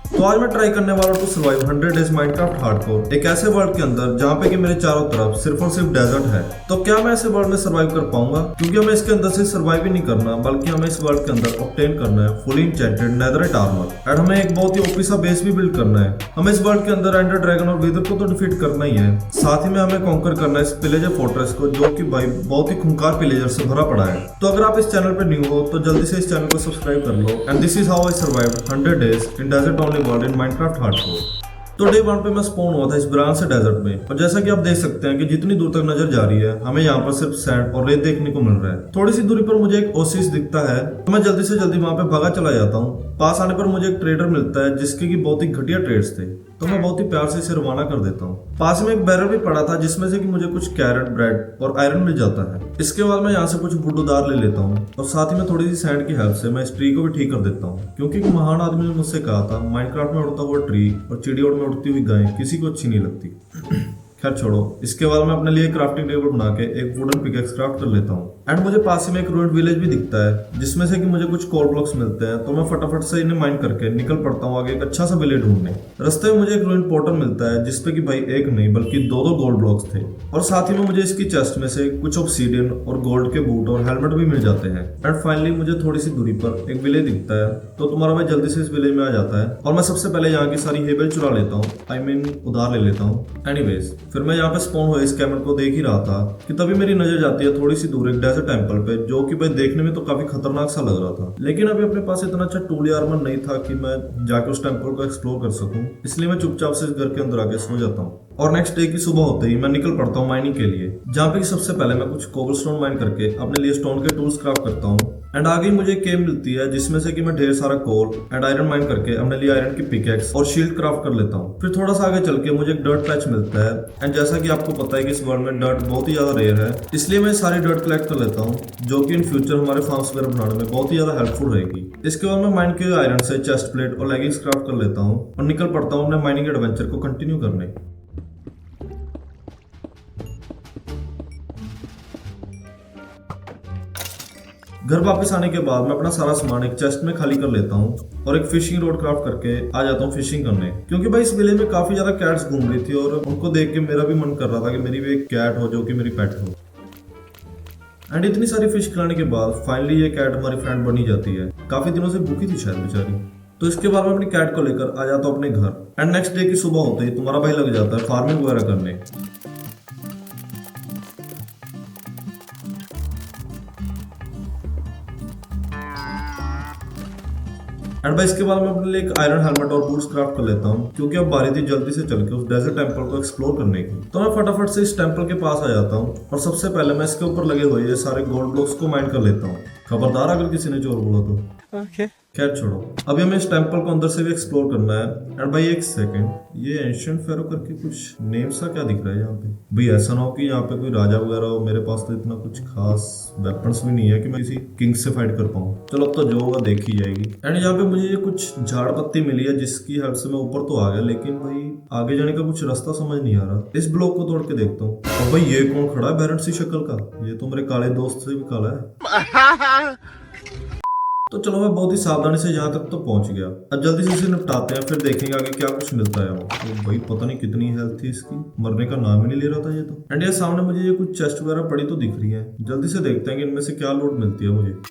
तो आज मैं ट्राई करने वाला हूँ to survive 100 days Minecraft hardcore, एक ऐसे वर्ल्ड के अंदर जहाँ पे कि मेरे चारों तरफ सिर्फ और सिर्फ डेजर्ट है। तो क्या मैं ऐसे वर्ल्ड में सर्वाइव कर पाऊंगा? क्योंकि हमें इसके अंदर से सर्वाइव ही नहीं करना, बल्कि हमें इस वर्ल्ड के अंदर ऑब्टेन करना है fully enchanted netherite armour and हमें एक बहुत ही ओपी सा बेस भी बिल्ड करना है। हमें इस वर्ल्ड के अंदर एंडर ड्रैगन और विदर को तो डिफीट करना ही है, साथ ही में हमें कॉन्कर करना है इस पिलेजर फोर्ट्रेस को, जो कि भाई बहुत ही खूंखार पिलेजर से भरा पड़ा है। तो अगर आप इस चैनल पर न्यू हो तो जल्दी से इस चैनल को सब्सक्राइब कर लो। And this is how I survived 100 days in desert only world in Minecraft hardcore. तो डे 1 पे मैं स्पॉन हुआ था इस ब्रांड से डेजर्ट में, और जैसा कि आप देख सकते हैं कि जितनी दूर तक नजर जा रही है हमें यहाँ पर सिर्फ सैंड और रेत देखने को मिल रहा है। थोड़ी सी दूरी पर मुझे एक ओसिस दिखता है, तो मैं जल्दी से जल्दी वहां पे भागा चला जाता हूँ। पास आने पर मुझे एक ट्रेडर मिलता है जिसके की बहुत ही घटिया ट्रेड्स थे, तो मैं बहुत ही प्यार से इसे रवाना कर देता हूँ। पास में एक बैरल भी पड़ा था जिसमें से कि मुझे कुछ कैरेट, ब्रेड और आयरन मिल जाता है। इसके बाद मैं यहाँ से कुछ वुड उधार ले लेता हूँ और साथ ही में थोड़ी सी सैंड की हेल्प से मैं इस ट्री को भी ठीक कर देता हूँ, क्योंकि एक महान आदमी ने मुझसे कहा था माइनक्राफ्ट में उड़ता हुआ ट्री और चिड़ियों में उड़ती हुई गाय किसी को अच्छी नहीं लगती। खैर छोड़ो, इसके बाद मैं अपने लिए क्राफ्टिंग टेबल बना के एक वुडन पिकेक्स क्राफ्ट कर लेता हूँ। एंड मुझे पास ही में एक रूइंड विलेज भी दिखता है जिसमें से कि मुझे कुछ कोल ब्लॉक्स मिलते हैं, तो मैं फटाफट से इन्हें माइन करके निकल पड़ता हूँ आगे एक अच्छा सा विलेज ढूंढने। रास्ते में मुझे एक रूइंड पोर्टल मिलता है जिसपे कि भाई एक नहीं बल्कि दो गोल्ड ब्लॉक्स थे, और साथ ही में मुझे इसकी चेस्ट में से कुछ ऑब्सीडियन और गोल्ड के बूट और हेलमेट भी मिल जाते हैं। एंड फाइनली मुझे थोड़ी सी दूरी पर एक विलेज दिखता है, तो तुम्हारा भाई जल्दी से इस विलेज में आ जाता है और मैं सबसे पहले यहाँ की सारी हेबल चुरा लेता हूँ, आई मीन उधार ले लेता हूँ। एनीवेज फिर मैं यहाँ पे स्पॉन हुए इस कैमल को देख ही रहा था कि तभी मेरी नजर जाती है थोड़ी सी दूर एक डेजर्ट टेंपल पे, जो कि भाई देखने में तो काफी खतरनाक सा लग रहा था। लेकिन अभी अपने पास इतना अच्छा टूल या आर्मर नहीं था कि मैं जाके उस टेंपल को एक्सप्लोर कर सकूं, इसलिए मैं चुपचाप से इस घर के अंदर आके सो जाता हूँ। और नेक्स्ट डे की सुबह होते ही मैं निकल पड़ता हूँ माइनिंग के लिए, जहाँ पे सबसे पहले मैं कुछ कोबलस्टोन माइन करके अपने लिए स्टोन के टूल्स क्राफ्ट करता हूँ। एंड आगे मुझे केव मिलती है जिसमें से कि मैं ढेर सारा कोल एंड आयरन माइन करके अपने लिए आयरन की पिकेक्स और शील्ड क्राफ्ट कर लेता हूँ। फिर थोड़ा सा आगे चल के मुझे एक डर्ट पैच मिलता है, एंड जैसा कि आपको पता है कि इस वर्ल्ड में डर्ट बहुत ही ज्यादा रेयर है, इसलिए मैं सारी डर्ट कलेक्ट कर लेता हूँ, जो कि इन फ्यूचर हमारे फार्म्स वगैरह बनाने में बहुत ही ज्यादा हेल्पफुल रहेगी। इसके बाद मैं माइन के आयरन से चेस्ट प्लेट और लेगिंग्स क्राफ्ट कर लेता हूँ और निकल पड़ता हूँ अपने माइनिंग एडवेंचर को कंटिन्यू करने। घर वापस आने के बाद मैं अपना सारा सामान एक चेस्ट में खाली कर लेता हूँ और एक फिशिंग रोड क्राफ्ट करके आ जाता हूँ फिशिंग करने, क्योंकि भाई इस विलेज में काफी ज्यादा कैट्स घूम रही थी और उनको देख के मेरा भी मन कर रहा था कि मेरी भी एक कैट हो जो कि मेरी पेट हो। एंड इतनी सारी फिश खिलाने के बाद फाइनली ये कैट हमारी फ्रेंड बनी जाती है। काफी दिनों से भूखी थी शायद बेचारी। तो इसके बाद मैं अपनी कैट को लेकर आ जाता हूँ अपने घर। एंड नेक्स्ट डे की सुबह होते ही तुम्हारा भाई लग जाता है फार्मिंग वगैरह करने। एंड भाई इसके बाद मैं अपने लिए एक आयरन हेलमेट और बूट्स क्राफ्ट कर लेता हूँ, क्योंकि अब बारी थी जल्दी से चल के उस डेजर्ट टेंपल को एक्सप्लोर करने की। तो मैं फटाफट से इस टेंपल के पास आ जाता हूँ और सबसे पहले मैं इसके ऊपर लगे हुए ये सारे गोल्ड ब्लॉक्स को माइन कर लेता हूँ। खबरदार अगर किसी ने चोर बोला तो। Okay. खैर छोड़ो, अभी हमें इस टेंपल को अंदर से भी एक्सप्लोर करना है। एंड भाई एक सेकंड, ये एंशिएंट फेरो करके कुछ नेम सा क्या दिख रहा है यहाँ पे? भाई ऐसा ना हो कि यहाँ पे कोई राजा वगैरह हो, मेरे पास तो इतना कुछ खास वेपन्स भी नहीं है कि मैं किसी किंग से फाइट कर पाऊँ। चलो अब तो जो होगा देख ही जाएगी। एंड यहाँ पे मुझे ये कुछ झाड़ पत्ती मिली है जिसकी हेल्प से मैं ऊपर तो आ गया, लेकिन भाई आगे जाने का कुछ रास्ता समझ नहीं आ रहा। इस ब्लॉक को तोड़ के देखता हूँ। और भाई ये कौन खड़ा है बैरन सी शक्ल का? ये तो मेरे काले दोस्त से भी काला है। तो चलो मैं बहुत ही सावधानी से यहाँ तक तो पहुंच गया। अब जल्दी से इसे निपटाते हैं, फिर देखेंगे आगे क्या कुछ मिलता है। तो भाई पता नहीं कितनी हेल्थ थी इसकी, मरने का नाम ही नहीं ले रहा था ये तो। एंड ये सामने मुझे ये कुछ चेस्ट वगैरह पड़ी तो दिख रही है, जल्दी से देखते हैं कि इनमें से क्या लूट मिलती है मुझे।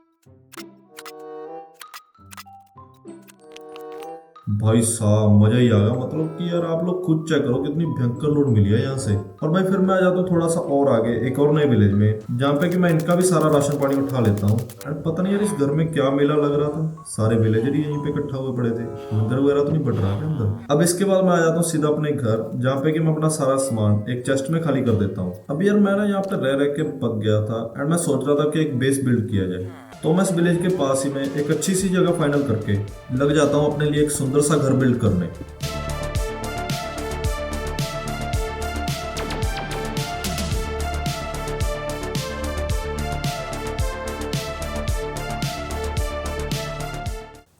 भाई साहब मजा ही आ गया, मतलब कि यार आप लोग खुद चेक करो कितनी भयंकर लूट मिली है यहाँ से। और भाई फिर मैं आ जाता हूँ थोड़ा सा और आगे एक और नए विलेज में, जहाँ पे कि मैं इनका भी सारा राशन पानी उठा लेता हूँ। एंड पता नहीं यार इस घर में क्या मेला लग रहा था, सारे विलेजर ही यहीं पे इकट्ठा हुए पड़े थे। लंगर वगैरह तो नहीं बट रहा है अंदर। अब इसके बाद मैं आ जाता हूँ सीधा अपने घर, जहाँ पे कि मैं अपना सारा सामान एक चेस्ट में खाली कर देता हूँ। अब यार मैं ना यहाँ पे रह रह के पक गया था, एंड मैं सोच रहा था कि एक बेस बिल्ड किया जाए। तो मैं इस विलेज के पास ही में एक अच्छी सी जगह फाइनल करके लग जाता हूँ अपने लिए एक सुंदर सा घर बिल्ड करने।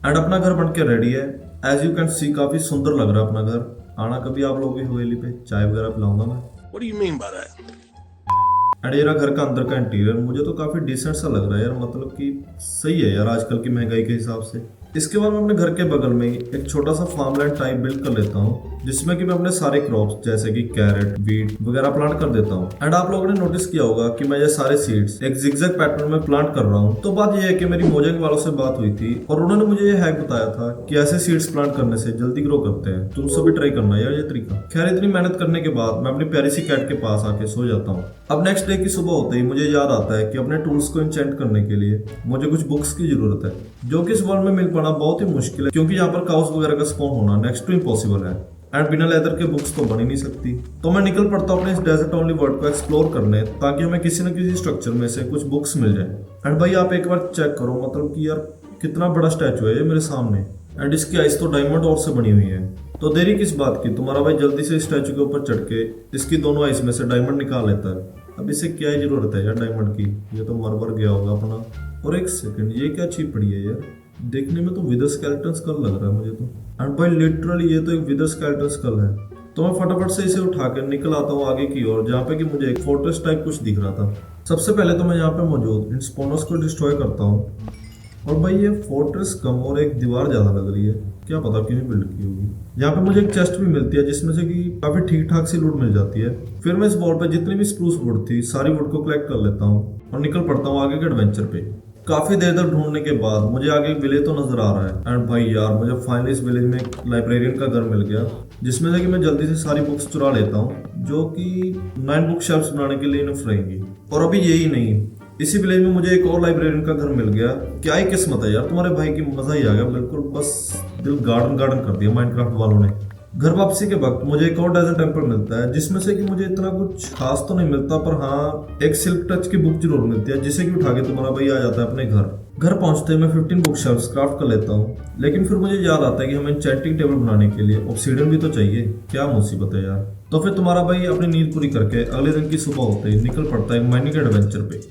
एंड अपना घर बन के रेडी है। एज यू कैन सी काफी सुंदर लग रहा है अपना घर। आना कभी आप लोगों की हवेली पे, चाय वगैरह पिलाऊंगा मैं। What do you mean by that? And ये रहा घर का अंदर का इंटीरियर, मुझे तो काफी डिसेंट सा लग रहा है यार, मतलब कि सही है यार आजकल की महंगाई के हिसाब से। इसके बाद मैं अपने घर के बगल में ही एक छोटा सा फार्मलैंड टाइप बिल्ड कर लेता हूँ, जिसमें कि मैं अपने सारे क्रॉप्स जैसे कि कैरेट, वीट वगैरह प्लांट कर देता हूँ। एंड आप लोगों ने नोटिस किया होगा कि मैं ये सारे सीड्स एक जिगजैग पैटर्न में प्लांट कर रहा हूँ। तो बात ये है कि मेरी मोजेंग वालों से बात हुई थी और उन्होंने मुझे ये हैक बताया था कि ऐसे सीड्स प्लांट करने से जल्दी ग्रो करते हैं। तुम सभी ट्राई करना यार ये तरीका। खैर इतनी मेहनत करने के बाद मैं अपनी प्यारी सी कैट के पास आके सो जाता हूँ। अब नेक्स्ट डे की सुबह होते ही मुझे याद आता है कि अपने टूल्स को इंचेंट करने के लिए मुझे कुछ बुक्स की जरूरत है, जो कि इस वर्ल्ड में मिल पाना बहुत ही मुश्किल है, क्योंकि यहाँ पर काउस वगैरह का स्पॉन होना नेक्स्ट टू इम्पॉसिबल है एंड बिना लेदर के बुक्स तो बन ही नहीं सकती। तो मैं निकल पड़ता हूँ अपने इस डेजर्ट ओनली वर्ल्ड को एक्सप्लोर करने, ताकि हमें किसी न किसी स्ट्रक्चर में से कुछ बुक्स मिल जाए। एंड भाई आप एक बार चेक करो, मतलब कि यार कितना बड़ा स्टैचू है ये मेरे सामने, एंड इसकी आइस तो डायमंड और से बनी हुई है। तो देरी किस बात की, तुम्हारा भाई जल्दी से स्टैचू के ऊपर चढ़ के इसकी दोनों आइस में से डायमंड निकाल लेता है। अब इसे क्या ही जरूरत है यार डायमंड की, ये तो मर गया होगा अपना। और एक सेकंड, ये क्या चीज पड़ी है यार, देखने में तो विदर स्केलेटन स्कल लग रहा है मुझे तो। एंड भाई लिटरली ये तो एक विदर स्केलेटन स्कल है। तो मैं फटाफट से इसे उठाकर निकल आता हूँ आगे की ओर, जहाँ पे कि मुझे एक फोर्ट्रेस टाइप कुछ दिख रहा था। सबसे पहले तो मैं यहाँ पे मौजूद इन स्पॉनर्स को डिस्ट्रॉय करता हूँ। और भाई ये फोर्ट्रेस कम और एक दीवार ज्यादा लग रही है, क्या पता क्यों बिल्ड की होगी। यहाँ पे मुझे एक चेस्ट भी मिलती है, जिसमें से कि काफी ठीक ठाक सी लूट मिल जाती है। फिर मैं इस वॉल पे जितनी भी स्प्रूस वुड थी सारी वुड को कलेक्ट कर लेता हूँ और निकल पड़ता हूँ आगे के एडवेंचर पे। काफी देर तक ढूंढने के बाद मुझे आगे एक विलेज तो नजर आ रहा है। एंड भाई यार मुझे फाइनली इस विलेज में एक लाइब्रेरियन का घर मिल गया, जिसमें से कि मैं जल्दी से सारी बुक्स चुरा लेता हूँ, जो कि 9 बुक शेल्फ्स बनाने के लिए इनफ रहेंगी। और अभी यही नहीं, इसी विलेज में मुझे एक और लाइब्रेरियन का घर मिल गया। क्या ही किस्मत है यार तुम्हारे भाई की, मजा ही आ गया बिल्कुल, बस दिल गार्डन गार्डन कर दिया माइनक्राफ्ट वालों ने। घर वापसी के वक्त मुझे एक और डेजर्ट टेंपल मिलता है, जिसमें से कि मुझे इतना कुछ खास तो नहीं मिलता, पर हाँ एक सिल्क टच की बुक जरूर मिलती है, जिसे कि उठा के तुम्हारा भाई आ जाता है अपने घर। घर पहुंचते मैं 15 बुक शेल्फ्स क्राफ्ट कर लेता हूँ, लेकिन फिर मुझे याद आता है कि हमें एन्चेंटिंग टेबल बनाने के लिए ऑब्सीडियन भी तो चाहिए। क्या मुसीबत है यार। तो फिर तुम्हारा भाई अपनी नींद पूरी करके अगले दिन की सुबह होते ही निकल पड़ता है माइनिंग एडवेंचर पे।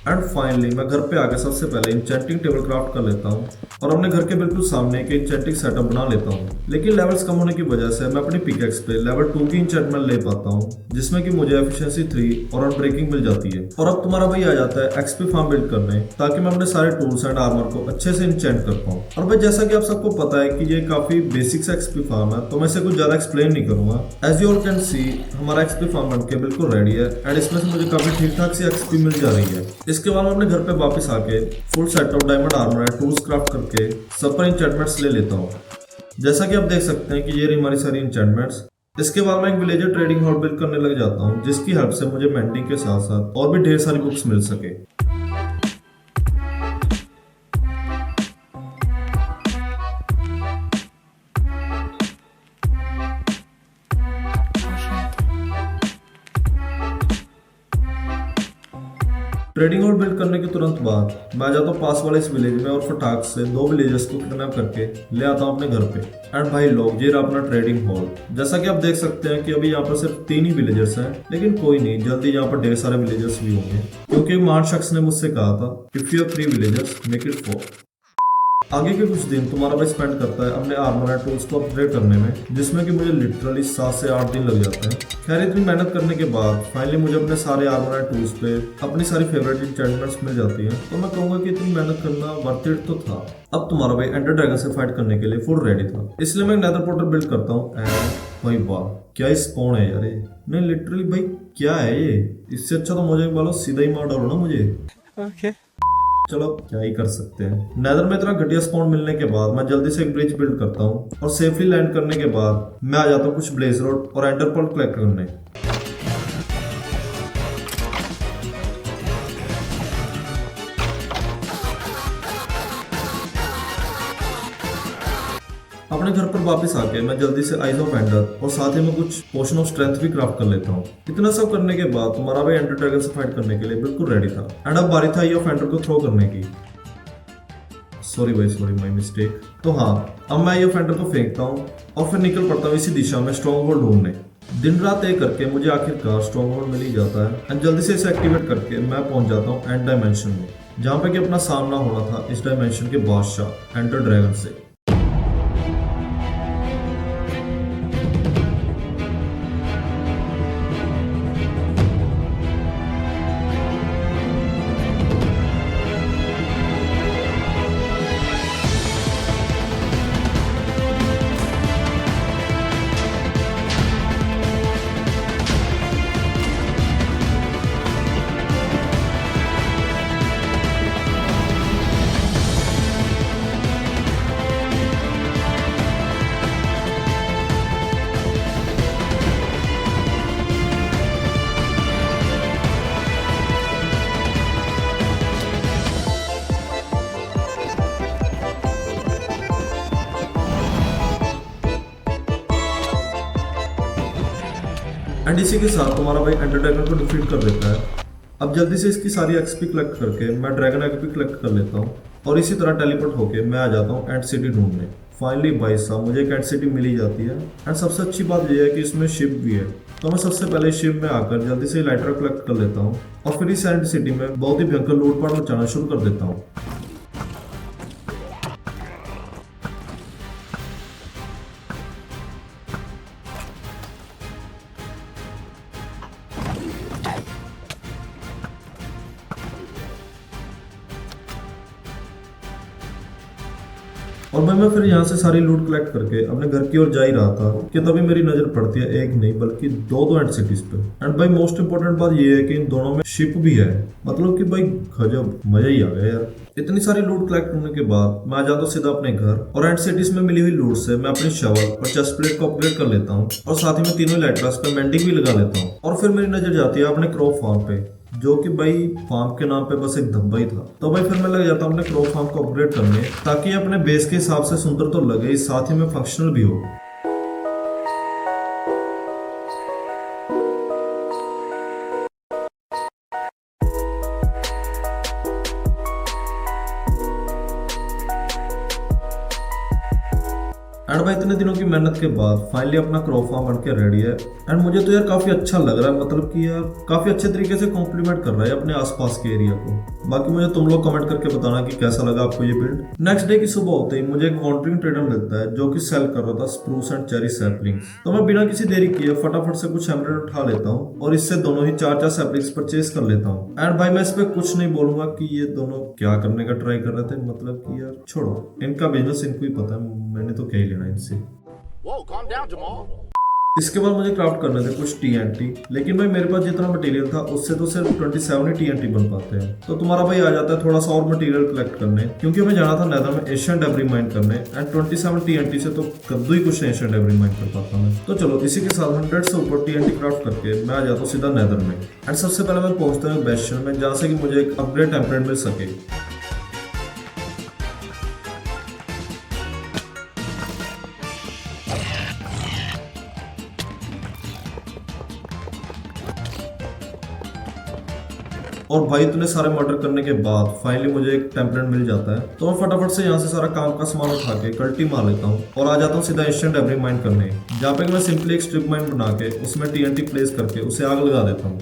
एंड फाइनली मैं घर पे आके सबसे पहले इंचेंटिंग टेबल क्राफ्ट कर लेता हूँ और अपने घर के बिल्कुल सामने एक इंचेंटिंग सेटअप बना लेता हूँ। लेकिन लेवल्स कम होने की वजह से मैं अपनी पिकेक्स पे लेवल 2 की इंचेंटमेंट ले पाता हूँ, जिसमें कि मुझे एफिशिएंसी 3 और अनब्रेकिंग मिल जाती है। और अब तुम्हारा भाई आ जाता है एक्सपी फार्म बिल्ड करने, ताकि मैं अपने सारे टूल्स एंड आर्मर को अच्छे से इंचेंट कर पाऊँ। और भाई जैसा कि आप सबको पता है कि ये काफी बेसिक सा एक्सपी फार्म है, तो मैं इसे कुछ ज्यादा एक्सप्लेन नहीं करूंगा। As you all can see हमारा एक्सपी फार्म बनके बिल्कुल रेडी है एंड इसमें से मुझे काफी ठीक ठाक सी एक्सपी मिल जा रही है। इसके बाद मैं अपने घर पे वापस आके full set of diamond armour and tools craft करके सब पर इंचेंटमेंट्स ले लेता हूँ। जैसा कि आप देख सकते हैं कि ये रही हमारी सारी इंचेंटमेंट्स। इसके बाद मैं एक विलेजर ट्रेडिंग हॉल बिल्ड करने लग जाता हूँ, जिसकी हेल्प से मुझे मेंडिंग के साथ साथ और भी ढेर सारी बुक्स मिल सके। ट्रेडिंग हॉल बिल्ड करने के तुरंत बाद मैं आ जाता हूँ पास वाले इस विलेज में और फटाक से 2 विलेजर्स को किडनैप करके ले आता हूँ अपने घर पे। एंड भाई लोग ये रहा अपना ट्रेडिंग हॉल। जैसा कि आप देख सकते हैं कि अभी यहाँ पर सिर्फ 3 ही विलेजर्स हैं, लेकिन कोई नहीं, जल्दी यहाँ पर ढेर सारे विलेजर्स भी होंगे, क्योंकि एक महान शख्स ने मुझसे कहा था if you have 3 villagers make it 4। आगे के कुछ दिन तुम्हारा भाई स्पेंड करता है अपने आर्मर एंड टूल्स को अपग्रेड करने में, जिसमें कि मुझे लिटरली 7 से 8 दिन लग जाते हैं। खैर इतनी मेहनत करने के बाद फाइनली मुझे अपने सारे आर्मर एंड टूल्स पे अपनी सारी फेवरेट इंचेंटमेंट्स मिल जाती हैं। तो मैं कहूंगा कि इतनी मेहनत करना वर्थ इट तो था। अब तुम्हारा भाई एंडर ड्रैगन से फाइट करने के लिए फुल रेडी था, इसलिए मैं नेदर पोर्टल बिल्ड करता हूँ। एंड भाई वाह क्या स्पॉन है यार ये, नहीं लिटरली भाई क्या है ये, इससे अच्छा तो मुझे वालों सीधा ही मार डालो ना मुझे। ओके चलो क्या ही कर सकते हैं। नेदर में इतना घटिया स्पॉन मिलने के बाद मैं जल्दी से एक ब्रिज बिल्ड करता हूँ और सेफली लैंड करने के बाद मैं आ जाता हूँ कुछ ब्लेज रोड और एंडर पर्ल कलेक्ट करने। अपने घर पर वापस आके मैं जल्दी से आइज ऑफ एंडर और साथ ही में कुछ पोशन ऑफ स्ट्रेंथ भी क्राफ्ट कर लेता हूँ। इतना सब करने के बाद तुम्हारा भाई एंडर ड्रैगन से फाइट करने के लिए बिल्कुल रेडी था। एंड अब बारी था आई ऑफ एंडर को थ्रो करने की। Sorry my mistake. तो हाँ अब मैं आई ऑफ एंडर को फेंकता हूँ और फिर निकल पड़ता हूँ इसी दिशा में स्ट्रॉन्ग होल्ड ढूंढने। दिन रात एक करके मुझे आखिरकार स्ट्रॉन्ग होल्ड मिल ही जाता है एंड जल्दी से इसे एक्टिवेट करके मैं पहुंच जाता हूँ एंड डायमेंशन में, जहाँ पे कि अपना सामना होना था इस डायमेंशन के बादशाह एंडर ड्रैगन से। एंड इसी के साथ तुम्हारा भाई एंडर ड्रैगन को डिफीट कर देता है। अब जल्दी से इसकी सारी एक्सपी कलेक्ट करके मैं ड्रैगन एक्सपी कलेक्ट कर लेता हूँ और इसी तरह टेलीपोर्ट होके मैं आ जाता हूँ एंड सिटी ढूंढने। फाइनली भाई साहब मुझे एक एंड सिटी मिल ही जाती है। एंड सबसे अच्छी बात यह है कि इसमें शिप भी है, तो मैं सबसे पहले शिप में आकर जल्दी से लाइटर कलेक्ट कर लेता हूँ और फिर इस एंड सिटी में बहुत ही भयंकर लूटपाट मचाना शुरू कर देता हूँ। और मैं फिर यहाँ से सारी लूट कलेक्ट करके अपने घर की ओर जा ही रहा था कि तभी मेरी नजर पड़ती है एक नहीं बल्कि दो एंड सिटीज पे। एंड भाई मोस्ट इंपोर्टेंट बात ये है कि इन दोनों में शिप भी है, मतलब कि भाई गजब मजा ही आ गया यार। इतनी सारी लूट कलेक्ट करने के बाद मैं आ जाता हूँ सीधा अपने घर और एंड सिटीज में मिली हुई लूट से मैं अपनी शवल और चेस्ट प्लेट को अपग्रेड कर लेता हूँ और साथ ही में तीनों लेटर्स पे मेंडिंग भी लगा लेता हूँ। और फिर मेरी नजर जाती है अपने क्रॉप फार्म पे, जो कि भाई फार्म के नाम पे बस एक धब्बा ही था। तो भाई फिर मैं लग जाता हूँ अपने क्रॉप फार्म को अपग्रेड करने ताकि अपने बेस के हिसाब से सुंदर तो लगे साथ ही में फंक्शनल भी हो। एंड भाई इतने दिनों की मेहनत के बाद फाइनली अपना क्रॉप फार्म बन के रेडी है। एंड मुझे तो यार काफी अच्छा लग रहा है, मतलब कि यार काफी अच्छे तरीके से कॉम्प्लीमेंट कर रहा है अपने आसपास के एरिया को। बाकी मुझे तुम लोग कमेंट करके बताना कि कैसा लगा आपको ये बिल्ड। नेक्स्ट डे की सुबह होते ही मुझे एक वॉन्डरिंग ट्रेडर मिलता है जो कि सेल कर रहा था स्प्रूस एंड चेरी सैपलिंग्स। तो मैं बिना किसी देरी किए फटाफट से कुछ एमराल्ड उठा लेता हूँ और इससे दोनों ही 4-4 सैपलिंग्स परचेज कर लेता हूँ। एंड भाई मैं इस पे कुछ नहीं बोलूंगा कि ये दोनों क्या करने का ट्राई कर रहे थे, मतलब कि यार छोड़ो, इनका बिजनेस इनको ही पता है, मैंने तो क्या ही लेना इनसे। Whoa, calm down, Jamal. इसके बाद मुझे क्राफ्ट करने थे कुछ TNT, लेकिन भाई मेरे पास जितना मटेरियल था उससे तो सिर्फ 27 ही TNT बन पाते हैं। तो तुम्हारा भाई आ जाता है थोड़ा सा और मटेरियल कलेक्ट करने, क्योंकि हमें जाना था नेदर में एशियन डेब्री माइन करने। एंड 27 TNT से तो कद्दू ही कुछ एशियन डेब्री माइन कर पाता मैं। तो चलो इसी के साथ 100 से ऊपर TNT क्राफ्ट करके मैं आ जाता हूँ सीधा नेदर में। एंड सबसे पहले मैं पहुंचता हूँ बेस्शन में, जहाँ से कि मुझे एक अपग्रेड टेम्पलेट मिल सके। और भाई इतने सारे मर्डर करने के बाद फाइनली मुझे एक टेम्पलेट मिल जाता है। तो मैं फटाफट से यहाँ से सारा काम का सामान उठा के कल्टी मार लेता हूँ और आ जाता हूँ सीधा एशियन डेब्री माइन करने, जहाँ पे मैं सिंपली एक स्ट्रिप माइन बना के उसमें TNT प्लेस करके उसे आग लगा देता हूँ।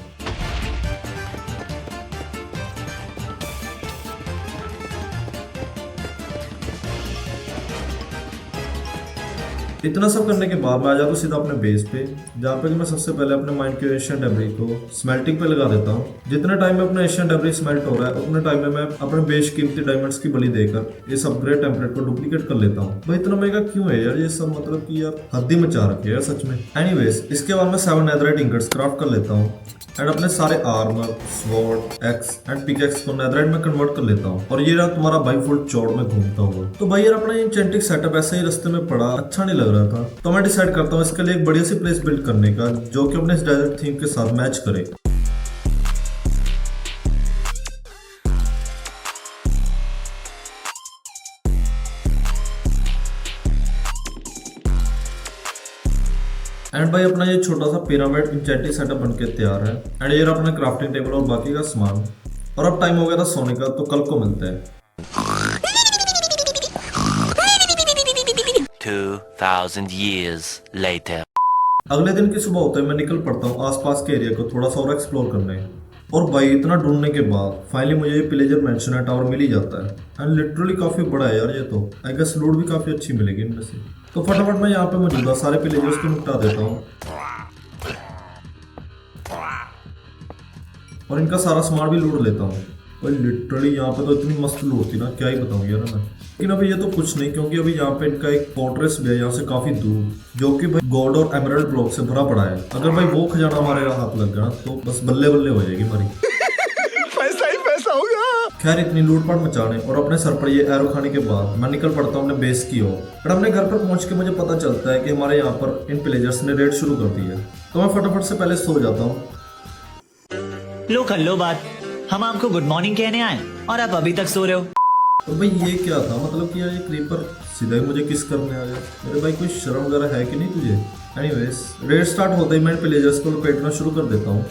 इतना सब करने के बाद मैं आ जाता हूँ सीधा अपने बेस पे, जहाँ पे मैं सबसे पहले अपने माइंड के एशियन डेब्री को स्मेल्टिंग पे लगा देता हूँ। जितने टाइम में अपना एशियन डेब्री स्मेल्ट हो रहा है उतने टाइम में मैं अपने बेश कीमती डायमंड्स की बलि देकर इस अपग्रेड टेम्पलेट को डुप्लीकेट कर लेता हूँ। भाई इतना महंगा क्यों है यार ये सब, मतलब कि यार हद ही मचा रखी है यार सच में। एनीवेज इसके बाद मैं 7 नेदराइट इंगट्स क्राफ्ट कर लेता हूँ एंड अपने सारे armour, sword, x and pickaxe को नेदराइट में कन्वर्ट कर लेता हूँ। और ये रहा तुम्हारा भाई फुल चौड़ में घूमता हुआ। तो भाई यार अपना एन्चेंटिक सेटअप ऐसे ही रास्ते में पड़ा, अच्छा नहीं लग रहा था। तो मैं डिसाइड करता हूँ इसके लिए एक बढ़िया सी प्लेस बिल्ड करने का जो कि अपने इस डेजर्ट थीम के साथ मैच करे। एंड भाई अपना ये छोटा सा पिरामिड इंचेंटिक सेटअप बनके तैयार है। एंड ये रहा अपना क्राफ्टिंग टेबल और बाकी का सामान। और अब टाइम हो गया था सोने का, तो कल को मिलते हैं। 2000 years later. अगले दिन की सुबह होते ही मैं निकल पड़ता हूँ आसपास के एरिया को थोड़ा सा और एक्सप्लोर करने। और भाई इतना ढूंढने के बाद फाइनली मुझे ये पिलेजर मैंशन टावर मिल ही जाता है। एंड लिटरली काफी बड़ा है यार ये तो, आई गेस लूट भी काफी अच्छी मिलेगी इनमें से। तो फटाफट मैं यहाँ पे मौजूदा सारे पिलेजर्स को निपटा देता हूँ और इनका सारा सामान भी लूट लेता हूँ। और लिटरली यहाँ पे तो इतनी मस्त लूट थी ना, क्या ही बताऊँ यार मैं। लेकिन अभी ये तो कुछ नहीं, क्योंकि अभी यहाँ पे इनका एक फोर्ट्रेस भी है यहाँ से काफी दूर, जो कि भाई गोल्ड और एमराल्ड ब्लॉक से भरा पड़ा है। अगर भाई वो खजाना हमारे हाथ लग गया तो बस बल्ले बल्ले हो जाएगी हमारी। पैसा ही पैसा होगा। खैर इतनी लूटपाट मचाने और अपने सर पर ये एरो खाने के बाद मैं निकल पड़ता हूँ अपने बेस की ओर। पर अपने घर पर पहुंच के मुझे पता चलता है कि हमारे यहाँ पर इन पिलेजर्स ने रेड शुरू कर दी है। तो मैं फटाफट से पहले सो जाता हूँ। लो कर लो बात, हम आपको गुड मॉर्निंग कहने आए और आप अभी तक सो रहे हो। तो भाई ये क्या था, मतलब कि यार ये क्रीपर सीधा ही मुझे किस करने आ गया। मेरे भाई कोई शर्म वगैरह है कि नहीं तुझे? एनीवेज रेड स्टार्ट होते ही मैं पिलेजर्स को लपेटना शुरू कर देता हूँ।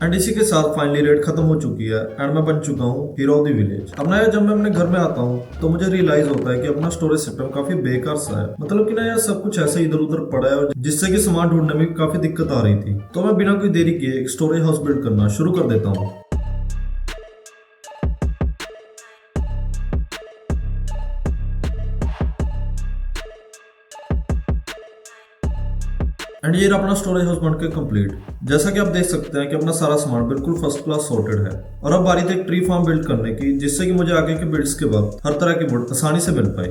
एंड इसी के साथ फाइनली रेड खत्म हो चुकी है एंड मैं बन चुका हूँ हीरो ऑफ द विलेज। अब ना यार जब मैं अपने घर में आता हूँ तो मुझे रियलाइज होता है कि अपना स्टोरेज सिस्टम काफी बेकार सा है। मतलब कि ना यार सब कुछ ऐसे इधर उधर पड़ा है और जिससे कि सामान ढूंढने में काफी दिक्कत आ रही थी। तो मैं बिना कोई देरी किए एक स्टोरेज हाउस बिल्ड करना शुरू कर देता हूँ। एंड ये अपना स्टोरेज हाउस बनकर कंप्लीट। जैसा कि आप देख सकते हैं कि अपना सारा सामान बिल्कुल फर्स्ट क्लास सॉर्टेड है। और अब बारी थी एक ट्री फार्म बिल्ड करने की, जिससे कि मुझे आगे के बिल्ड्स के बाद हर तरह की वुड आसानी से मिल पाए।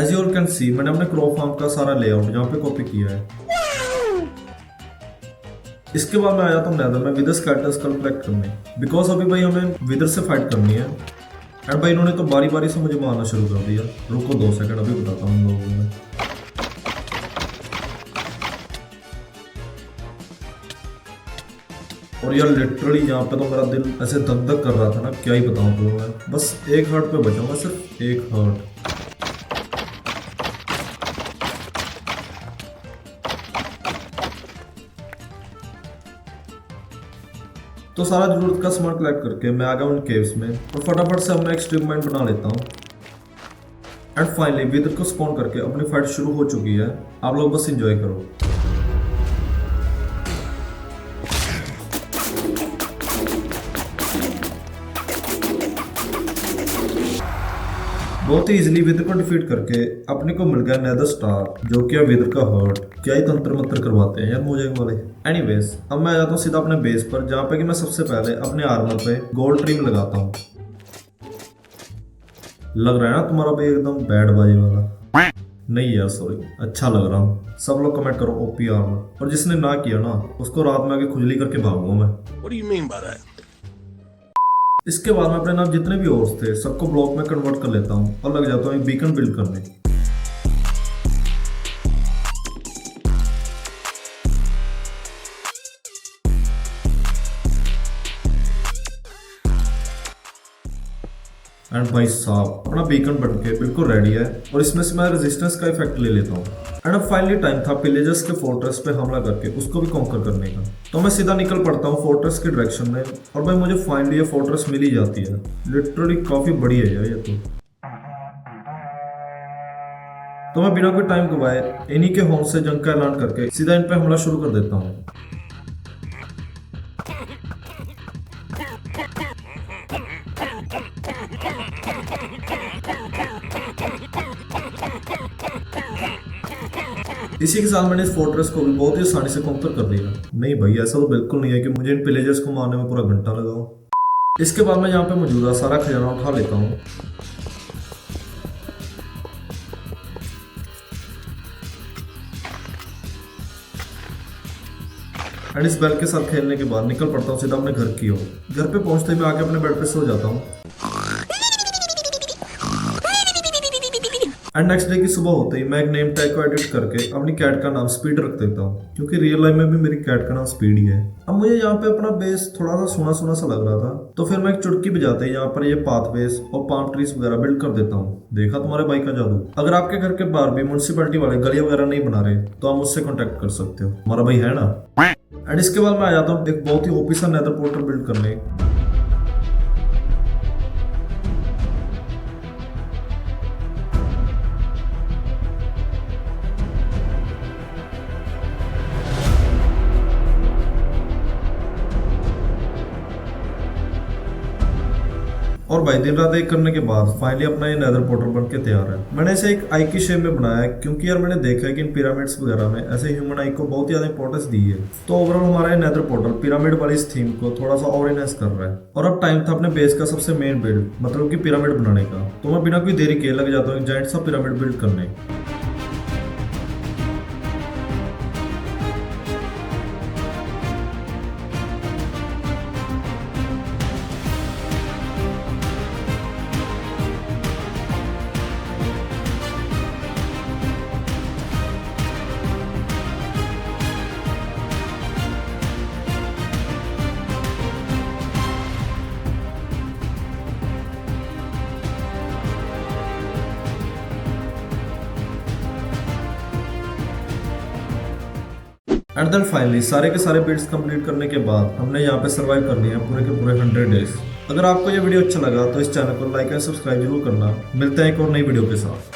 As you all can see मैंने अपने क्रॉप फार्म का सारा लेआउट यहाँ पे कॉपी किया है। इसके बाद मैं आया था नेदर में विदर स्केलेटन्स कलेक्ट करने, बिकॉज अभी भाई हमें विदर से फाइट करनी है। एंड भाई इन्होंने तो बारी बारी से मुझे मारना शुरू कर दिया। रुको 2 सेकंड अभी बताता हूँ लोगों में। और यार लिटरली यहाँ पे तो मेरा दिल ऐसे धक धक कर रहा था ना, क्या ही बताऊँ तो मैं बस एक हार्ट पे बचाऊंगा, सिर्फ एक हार्ट। तो सारा जरूरत का सामान कलेक्ट करके मैं आ गया उन केव्स में और फटाफट से अब मैं एक्सट्रीम माइंड बना लेता हूँ। एंड फाइनली विदर को स्पॉन करके अपनी फाइट शुरू हो चुकी है। आप लोग बस एंजॉय करो। बहुत ही इजीली विदर को डिफीट करके अपने को मिल गया नेदर स्टार, जो कि विदर का हार्ट। क्या ही तंत्र मंत्र करवाते हैं यार मुझे वाले। एनीवेज अब मैं आ जाता हूँ सीधा अपने बेस पर, जहाँ पे कि मैं सबसे पहले अपने आर्मर पे गोल्ड ट्रिम लगाता हूँ। लग रहा है ना तुम्हारा भाई एकदम बैड बाजी वाला? नहीं यार सॉरी, अच्छा लग रहा हूँ। सब लोग कमेंट करो ओपी आर्मर, और जिसने ना किया ना उसको रात में आके खुजली करके भागूंगा मैं। What do you mean by that? इसके बाद मैं अपने नाम जितने भी ओर्स थे सबको ब्लॉक में कन्वर्ट कर लेता हूँ और लग जाता हूँ एक बीकन बिल्ड करने। एंड भाई साहब अपना बीकन बन के बिल्कुल रेडी है और इसमें से मैं रेजिस्टेंस का इफेक्ट ले लेता हूँ। एंड अब फाइनली टाइम था पिलेजर्स के फोर्ट्रेस पे हमला करके उसको भी कॉन्कर करने का। तो मैं सीधा निकल पड़ता हूँ फोर्ट्रेस के डायरेक्शन में और भाई मुझे फाइनली ये फोर्ट्रेस मिल ही जाती है। लिटरली काफी बड़ी है यार ये तो मैं बिना कोई टाइम गवाए इन्हीं के होम से जंग का ऐलान करके सीधा इन पे हमला शुरू कर देता हूँ। इसी के साथ मैंने इस फोर्ट्रेस को भी बहुत ही आसानी से कॉन्कर कर दिया। नहीं भाई ऐसा तो बिल्कुल नहीं है कि मुझे इन पिलेजर्स को मारने में पूरा घंटा लगाओ। इसके बाद मैं यहाँ पे मौजूदा सारा खजाना उठा लेता हूँ। एंड इस बेल के साथ खेलने के बाद निकल पड़ता हूँ सीधा अपने घर की ओर। घर पे पहुंचते ही मैं आके अपने बेड पे सो जाता हूँ। एंड नेक्स्ट डे की सुबह होते ही मैं एक नेम टैग को एडिट करके अपनी कैट का नाम स्पीड रख देता हूँ, क्योंकि रियल लाइफ में भी मेरी कैट का नाम स्पीड ही है। अब मुझे यहाँ पे अपना बेस थोड़ा सा सुना सुना सा लग रहा था, तो फिर मैं एक चुटकी बजाते ही यहाँ पर ये पाथवेज और पाम ट्रीज वगैरह बिल्ड कर देता हूँ। देखा तुम्हारे भाई का जादू। अगर आपके घर के बाहर भी म्युनिसिपैलिटी वाले गली वगैरह नहीं बना रहे तो आप मुझसे कॉन्टेक्ट कर सकते हो, हमारा भाई है ना। एंड इसके बाद मैं आ जाता हूँ एक बहुत ही ओपी सा नेदर पोर्टल बिल्ड करने। और भाई दिन रात एक करने के बाद फाइनली अपना ये नेदर पोर्टल बन के तैयार है। मैंने इसे एक आई की शेप में बनाया है, क्योंकि यार मैंने देखा है कि इन पिरामिड्स वगैरह में ऐसे ह्यूमन आई को बहुत ज्यादा इंपॉर्टेंस दी है। तो ओवरऑल हमारा ये नेदर पोर्टल पिरामिड वाली इस थीम को थोड़ा सा और इनहेंस कर रहा है। और अब टाइम था अपने बेस का सबसे मेन बिल्ड मतलब कि पिरामिड बनाने का। तो मैं बिना कोई देरी किए लग जाता हूँ एक जायंट सा पिरामिड बिल्ड करने। एंड देन फाइनली सारे के सारे बिट्स कंप्लीट करने के बाद हमने यहाँ पे सर्वाइव कर लिया पूरे के पूरे 100 डेज। अगर आपको ये वीडियो अच्छा लगा तो इस चैनल को लाइक एंड सब्सक्राइब जरूर करना। मिलते हैं एक और नई वीडियो के साथ।